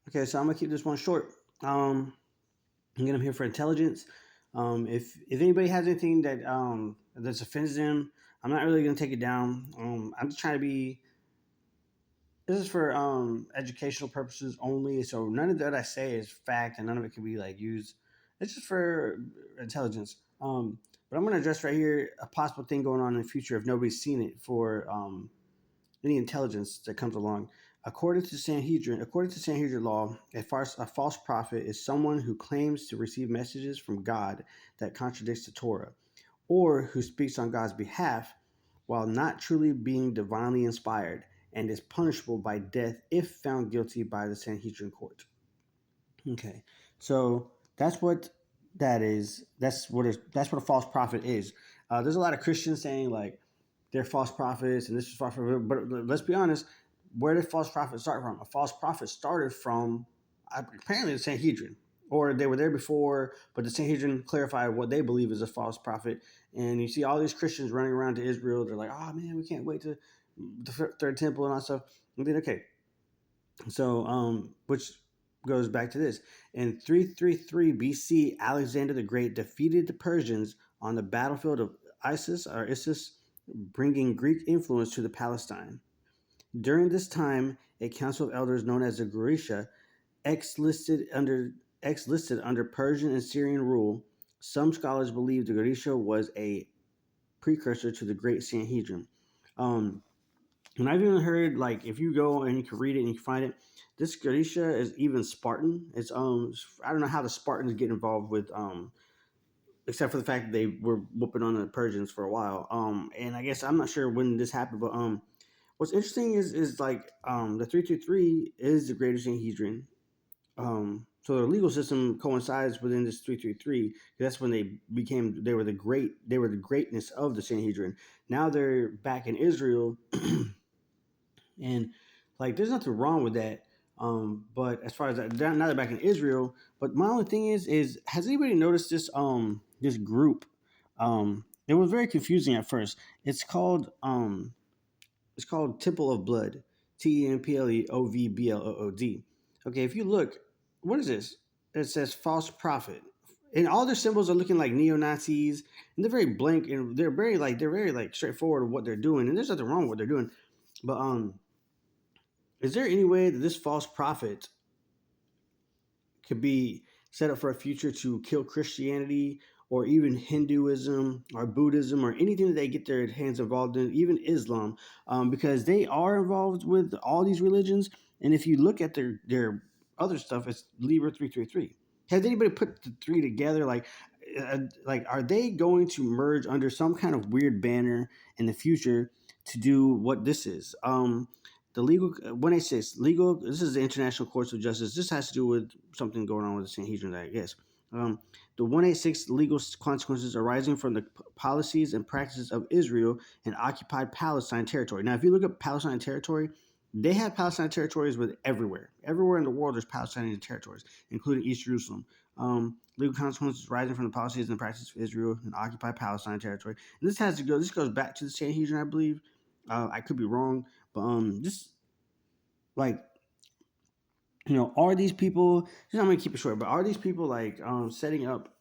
Okay, so I'm gonna keep this one short. Again, I'm here for intelligence. If anybody has anything that offends them, I'm not really gonna take it down. I'm just trying to be. This is for educational purposes only. So none of that I say is fact, and none of it can be like used. It's just for intelligence. But I'm gonna address right here a possible thing going on in the future if nobody's seen it for any intelligence that comes along. According to Sanhedrin law, a false prophet is someone who claims to receive messages from God that contradicts the Torah, or who speaks on God's behalf while not truly being divinely inspired, and is punishable by death if found guilty by the Sanhedrin court. Okay, so that's what that is. That's what a false prophet is. There's a lot of Christians saying like they're false prophets and this is false prophet, but let's be honest. Where did false prophets start from? A false prophet started from apparently the Sanhedrin, or they were there before, but the Sanhedrin clarified what they believe is a false prophet. And you see all these Christians running around to Israel. They're like, "Oh man, we can't wait to the third temple and all that stuff." And then okay, so, which goes back to this. In 333 BC, Alexander the Great defeated the Persians on the battlefield of Issus, bringing Greek influence to the Palestine. During this time, a council of elders known as the Gorisha, ex-listed under ex-listed under Persian and Syrian rule. Some scholars believe the Gorisha was a precursor to the Great Sanhedrin. Um, and I've even heard like if you go and you can read it and you can find it, this Grisha is even Spartan. It's I don't know how the Spartans get involved with except for the fact that they were whooping on the Persians for a while. And I guess I'm not sure when this happened, but what's interesting is like the 333 is the greater Sanhedrin. So the legal system coincides within this 333. That's when they were the greatness of the Sanhedrin. Now they're back in Israel. And like, there's nothing wrong with that. But as far as that, now they're back in Israel. But my only thing is has anybody noticed this group? It was very confusing at first. It's called Temple of Blood, TEMPLEOVBLOOD. Okay, if you look, what is this? It says false prophet, and all their symbols are looking like neo Nazis, and they're very blank and they're very like straightforward of what they're doing, and there's nothing wrong with what they're doing. But is there any way that this false prophet could be set up for a future to kill Christianity or even Hinduism or Buddhism or anything that they get their hands involved in, even Islam, because they are involved with all these religions. And if you look at their other stuff, it's Libra 333. Has anybody put the three together? Like, are they going to merge under some kind of weird banner in the future to do what this is? The legal 186 legal. This is the International Courts of Justice. This has to do with something going on with the Sanhedrin, I guess. The 186 legal consequences arising from the policies and practices of Israel and occupied Palestine territory. Now, if you look at Palestine territory, they have Palestine territories with everywhere. Everywhere in the world, there's Palestinian territories, including East Jerusalem. Legal consequences arising from the policies and practices of Israel and occupied Palestine territory. And this has to go. This goes back to the Sanhedrin, I believe. I could be wrong, but just like, are these people? Just I'm gonna keep it short, but are these people like setting up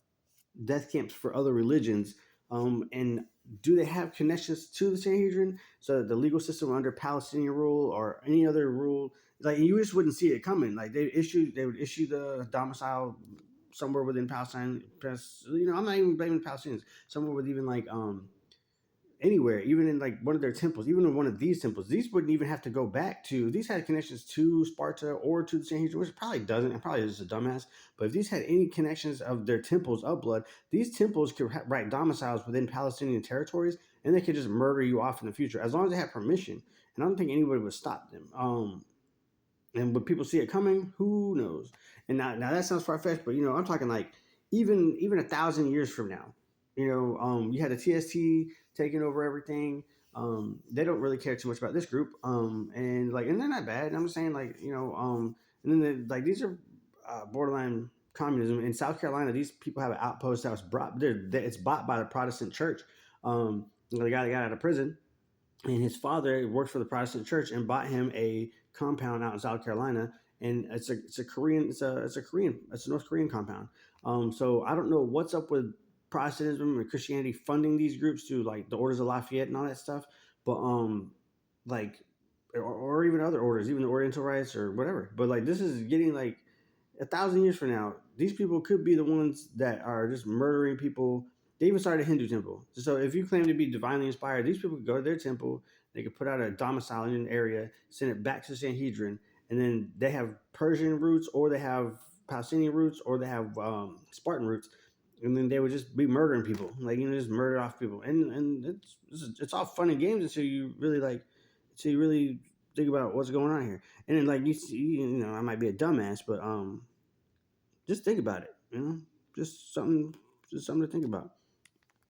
death camps for other religions? And do they have connections to the Sanhedrin so that the legal system under Palestinian rule or any other rule, like you just wouldn't see it coming? Like they would issue the domicile somewhere within Palestine. I'm not even blaming Palestinians. Somewhere with even like anywhere, even in like one of their temples, even in one of these temples, these wouldn't even have to go back to. These had connections to Sparta or to the Sanhedrin, which probably doesn't, and probably is a dumbass. But if these had any connections of their temples of blood, these temples could write domiciles within Palestinian territories, and they could just murder you off in the future as long as they have permission. And I don't think anybody would stop them. And when people see it coming, who knows? And now that sounds far fetched, but I'm talking like even 1,000 years from now. You had the TST taking over everything. They don't really care too much about this group. And they're not bad. I'm just saying and then these are borderline communism in South Carolina. These people have an outpost that was it's bought by the Protestant church. The guy that got out of prison, and his father worked for the Protestant church and bought him a compound out in South Carolina, and it's a Korean it's a North Korean compound. So I don't know what's up with Protestantism and Christianity funding these groups to like the Orders of Lafayette and all that stuff, but like or even other orders, even the Oriental Rites or whatever. But like this is getting like 1,000 years from now, these people could be the ones that are just murdering people. They even started a Hindu temple. So if you claim to be divinely inspired, these people could go to their temple, they could put out a domicile in an area, send it back to the Sanhedrin, and then they have Persian roots, or they have Palestinian roots, or they have Spartan roots, and then they would just be murdering people, like just murder off people, and it's all fun and games until you really think about what's going on here, and then like you see, I might be a dumbass, but just think about it, just something to think about.